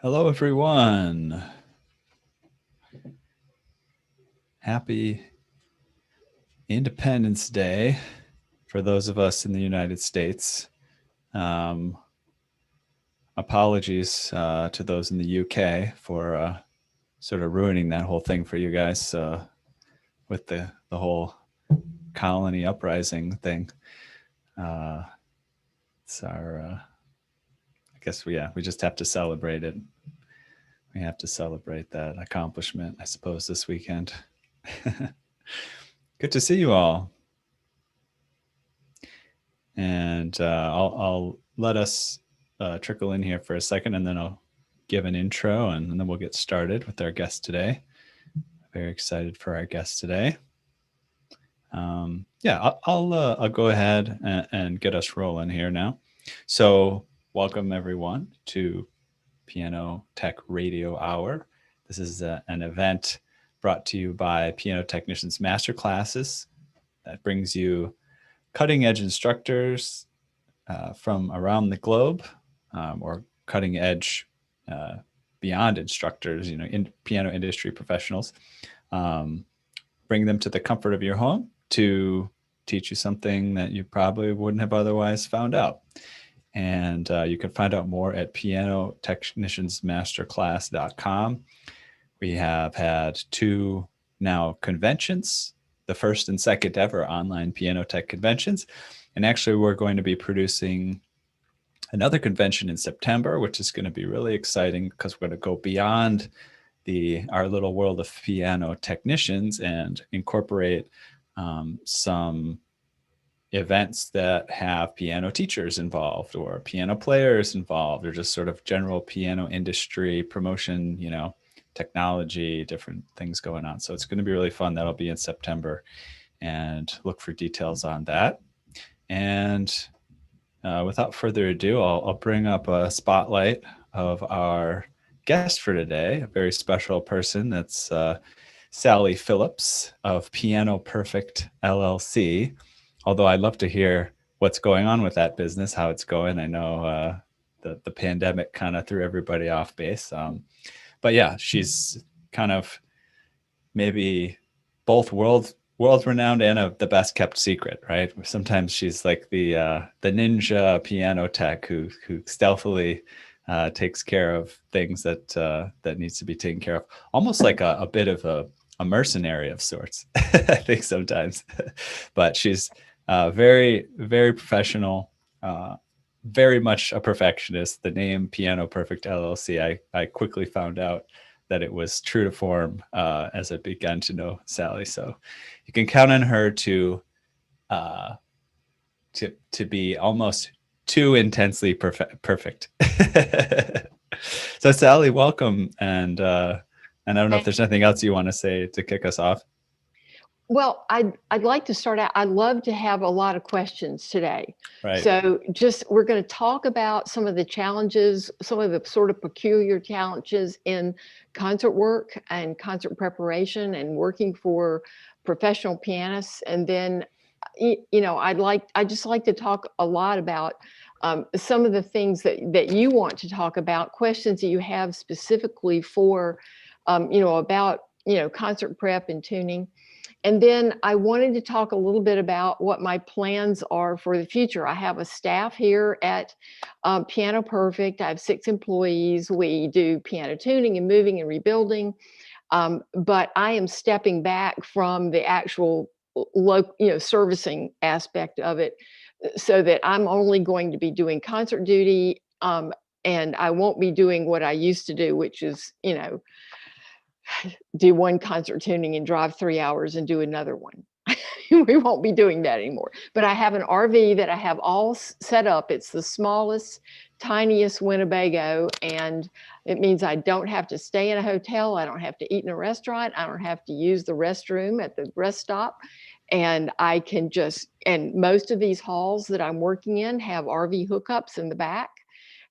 Hello, everyone. Happy Independence Day for those of us in the United States. Apologies to those in the UK for sort of ruining that whole thing for you guys with the whole colony uprising thing. It's our, I guess we just have to celebrate it. We have to celebrate that accomplishment, I suppose, this weekend. Good to see you all. And I'll let us trickle in here for a second, and then I'll give an intro, and then we'll get started with our guest today. Very excited for our guest today. I'll go ahead and get us rolling here now. So welcome everyone to Piano Tech Radio Hour. This is an event brought to you by Piano Technicians Masterclasses that brings you cutting edge instructors from around the globe, or cutting edge beyond instructors, in piano industry professionals. Bring them to the comfort of your home to teach you something that you probably wouldn't have otherwise found out. And you can find out more at pianotechniciansmasterclass.com. We have had 2 now conventions, the first and second ever online piano tech conventions. And actually, we're going to be producing another convention in September, which is going to be really exciting because we're going to go beyond our little world of piano technicians and incorporate some events that have piano teachers involved or piano players involved, or just sort of general piano industry promotion, technology, different things going on. So it's going to be really fun. That'll be in September, and look for details on that. And without further ado, I'll bring up a spotlight of our guest for today, a very special person. That's Sally Phillips of Piano Perfect LLC. Although I'd love to hear what's going on with that business, how it's going. I know the pandemic kind of threw everybody off base. But yeah, she's kind of maybe both world-renowned and the best kept secret, right? Sometimes she's like the ninja piano tech who stealthily takes care of things that needs to be taken care of, almost like a bit of a mercenary of sorts. I think sometimes. But she's very, very professional, very much a perfectionist. The name Piano Perfect LLC, I quickly found out that it was true to form as I began to know Sally. So you can count on her to be almost too intensely perfect. So Sally, welcome. And I don't know if there's anything else you want to say to kick us off. Well, I'd like to start out. I'd love to have a lot of questions today. Right. So we're going to talk about some of the challenges, some of the sort of peculiar challenges in concert work and concert preparation and working for professional pianists. And then, I'd just like to talk a lot about some of the things that you want to talk about, questions that you have specifically for, about, concert prep and tuning. And then I wanted to talk a little bit about what my plans are for the future. I have a staff here at Piano Perfect. I have 6 employees. We do piano tuning and moving and rebuilding. But I am stepping back from the actual servicing aspect of it, so that I'm only going to be doing concert duty. And I won't be doing what I used to do, which is, do one concert tuning and drive 3 hours and do another one. We won't be doing that anymore. But I have an RV that I have all set up. It's the smallest, tiniest Winnebago, and it means I don't have to stay in a hotel. I don't have to eat in a restaurant. I don't have to use the restroom at the rest stop. And I can and most of these halls that I'm working in have RV hookups in the back.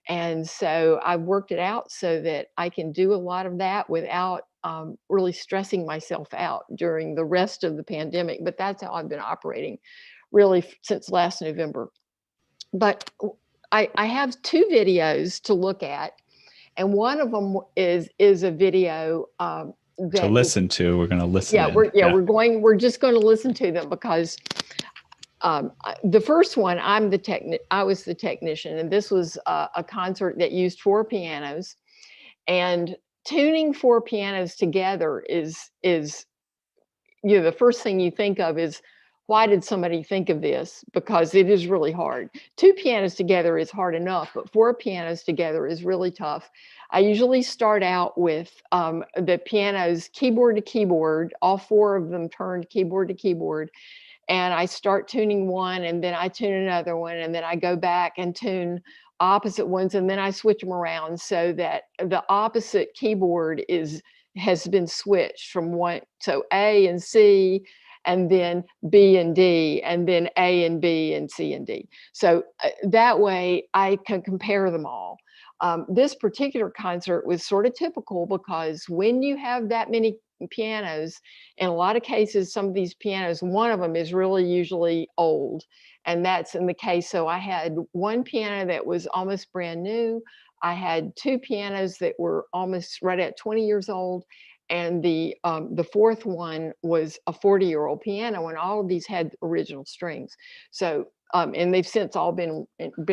And so I've worked it out so that I can do a lot of that without really stressing myself out during the rest of the pandemic. But that's how I've been operating really since last November. But I have 2 videos to look at. And one of them is a video To listen to. We're going to listen. We're just going to listen to them because the first one, I was the technician, and this was a concert that used 4 pianos, and tuning 4 pianos together is the first thing you think of is, why did somebody think of this? Because it is really hard. 2 pianos together is hard enough, but 4 pianos together is really tough. I usually start out with the pianos keyboard to keyboard, all 4 of them turned keyboard to keyboard. And I start tuning one, and then I tune another one, and then I go back and tune opposite ones, and then I switch them around so that the opposite keyboard has been switched from one, so A and C, and then B and D, and then A and B and C and D. So that way I can compare them all. This particular concert was sort of typical because when you have that many pianos, in a lot of cases, some of these pianos, one of them is really usually old, and that's in the case. So I had one piano that was almost brand new. I had 2 pianos that were almost right at 20 years old, and the 4th one was a 40-year-old piano, and all of these had original strings. So and they've since all been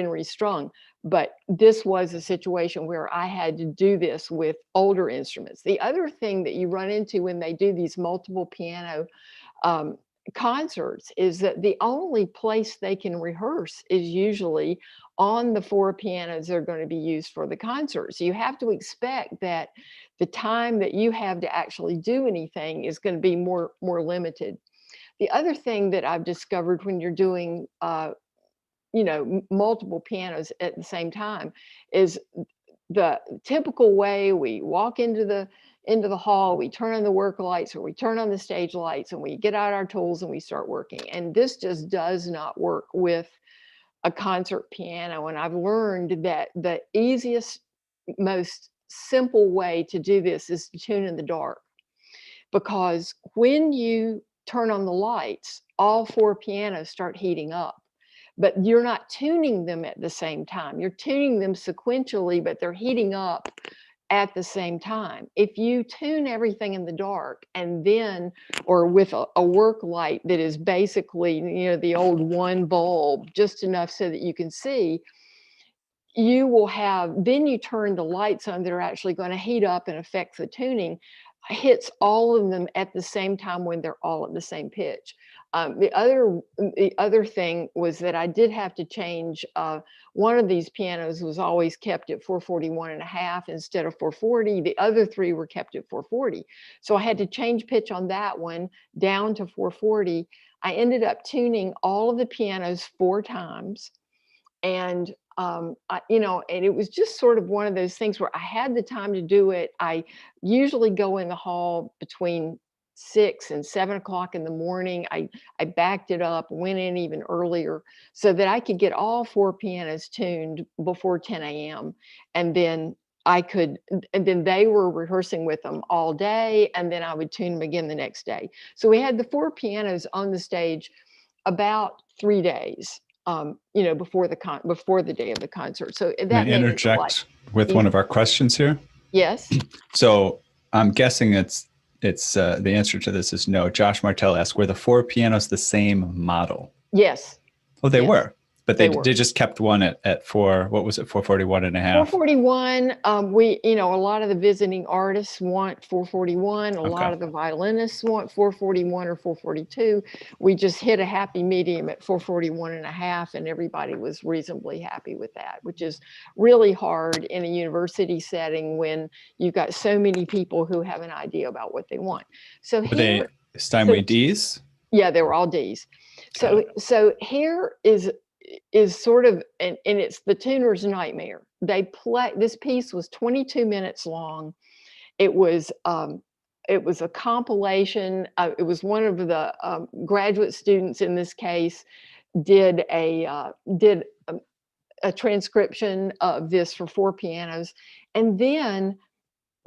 restrung. But this was a situation where I had to do this with older instruments. The other thing that you run into when they do these multiple piano concerts is that the only place they can rehearse is usually on the 4 pianos that are going to be used for the concert. So you have to expect that the time that you have to actually do anything is going to be more limited. The other thing that I've discovered when you're doing multiple pianos at the same time is the typical way we walk into the hall, we turn on the work lights or we turn on the stage lights, and we get out our tools and we start working. And this just does not work with a concert piano. And I've learned that the easiest, most simple way to do this is to tune in the dark, because when you turn on the lights, all 4 pianos start heating up. But you're not tuning them at the same time. You're tuning them sequentially, but they're heating up at the same time. If you tune everything in the dark and then, or with a work light that is basically, the old 1 bulb, just enough so that you can see, you will have, then you turn the lights on that are actually going to heat up and affect the tuning, hits all of them at the same time when they're all at the same pitch. The other thing was that I did have to change, one of these pianos was always kept at 441.5 instead of 440. The other 3 were kept at 440. So I had to change pitch on that one down to 440. I ended up tuning all of the pianos 4 times. And and it was just sort of one of those things where I had the time to do it. I usually go in the hall between 6 and 7 o'clock in the morning. I backed it up, went in even earlier so that I could get all 4 pianos tuned before 10 a.m. And then they were rehearsing with them all day, and then I would tune them again the next day. So we had the 4 pianos on the stage about 3 days. Before the day of the concert. So that May I interject with one of our questions here? Yes. So I'm guessing it's the answer to this is no. Josh Martell asked, were the 4 pianos the same model? Yes. Oh, they were. But they were. just kept one at 4, what was it, 441.5? 441. A lot of the visiting artists want 441. A lot of the violinists want 441 or 442. We just hit a happy medium at 441.5, and everybody was reasonably happy with that, which is really hard in a university setting when you've got so many people who have an idea about what they want. So were they Steinway Ds? Yeah, they were all Ds. So here is sort of, and it's the tuner's nightmare. This piece was 22 minutes long. It was a compilation. It was one of the graduate students in this case did a transcription of this for 4 pianos, and then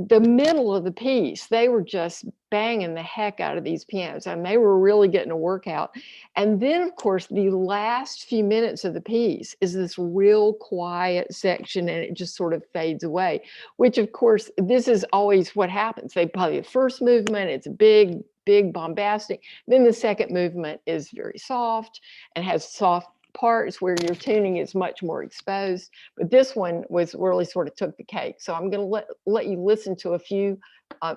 the middle of the piece, they were just banging the heck out of these pianos, and they were really getting a workout. And then, of course, the last few minutes of the piece is this real quiet section, and it just sort of fades away, which, of course, this is always what happens. They play the first movement, it's big, big, bombastic. Then the second movement is very soft and has soft parts where your tuning is much more exposed. But this one was really sort of took the cake. So I'm going to let you listen to a few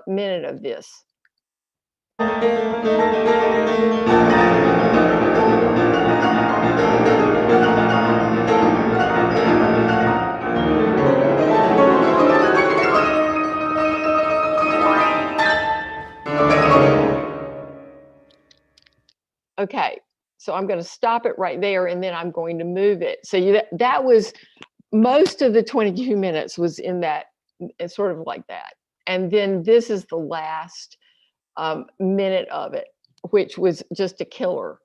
minutes of this. Okay, so I'm going to stop it right there, and then I'm going to move it. So that was most of the 22 minutes was in that, it's sort of like that. And then this is the last minute of it, which was just a killer.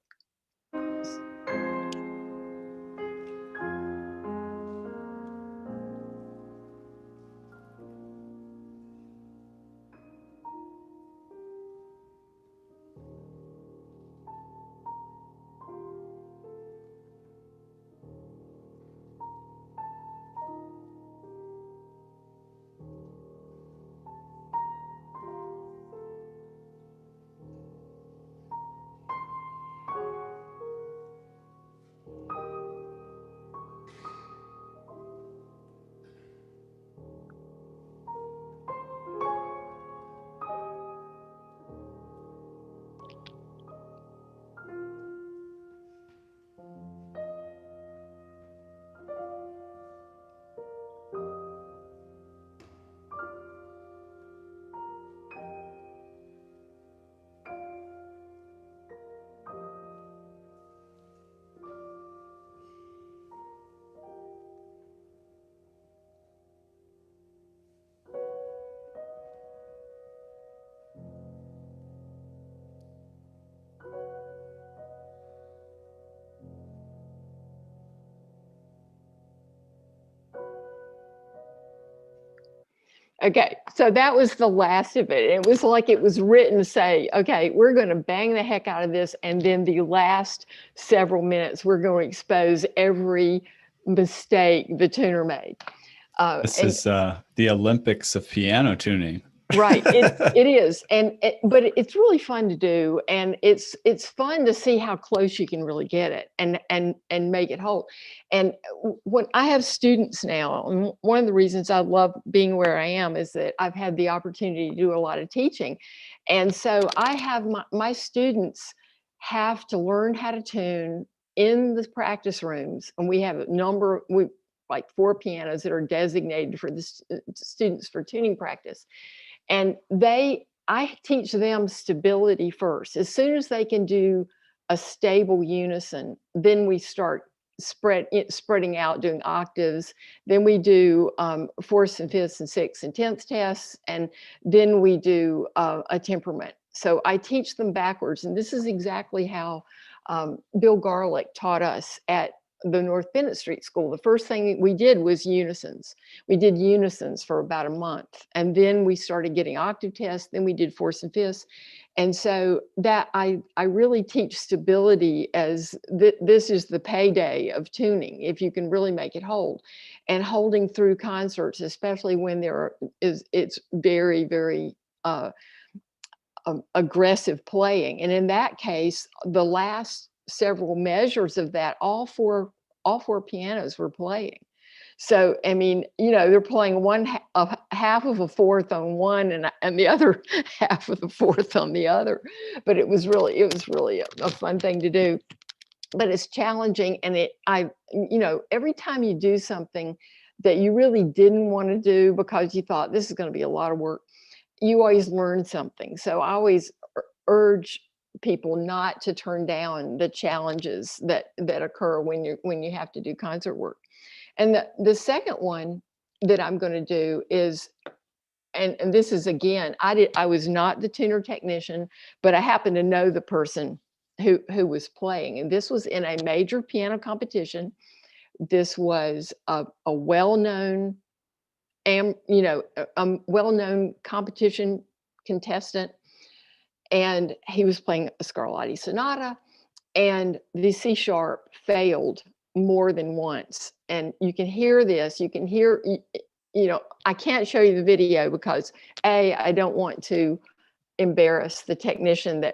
Okay, so that was the last of it. It was like it was written to say, okay, we're going to bang the heck out of this, and then the last several minutes, we're going to expose every mistake the tuner made. This is the Olympics of piano tuning. Right, it is, but it's really fun to do, and it's fun to see how close you can really get it and make it hold. And when I have students now, and one of the reasons I love being where I am is that I've had the opportunity to do a lot of teaching, and so I have my students have to learn how to tune in the practice rooms, and we have like 4 pianos that are designated for the students for tuning practice. And I teach them stability first. As soon as they can do a stable unison, then we start spreading out, doing octaves. Then we do fourths and fifths and sixths and tenths tests, and then we do a temperament. So I teach them backwards, and this is exactly how Bill Garlick taught us at the North Bennett Street School. The first thing we did was unisons. We did unisons for about a month, and then we started getting octave tests. Then we did fourths and fifths, and so that I really teach stability as this is the payday of tuning if you can really make it hold, and holding through concerts, especially when it's very, very aggressive playing. And in that case, the last several measures of that, all four pianos were playing. So, I mean, they're playing half of a fourth on one and the other half of the fourth on the other. But it was really a fun thing to do. But it's challenging, and every time you do something that you really didn't want to do because you thought this is going to be a lot of work, you always learn something. So I always urge people not to turn down the challenges that occur when you have to do concert work. And the second one that I'm going to do is, and this is, again, I was not the tuner technician, but I happen to know the person who was playing, and this was in a major piano competition. This was a well-known a well-known competition contestant, and he was playing a Scarlatti Sonata, and the C sharp failed more than once. And you can hear this, you can hear, I can't show you the video because I don't want to embarrass the technician that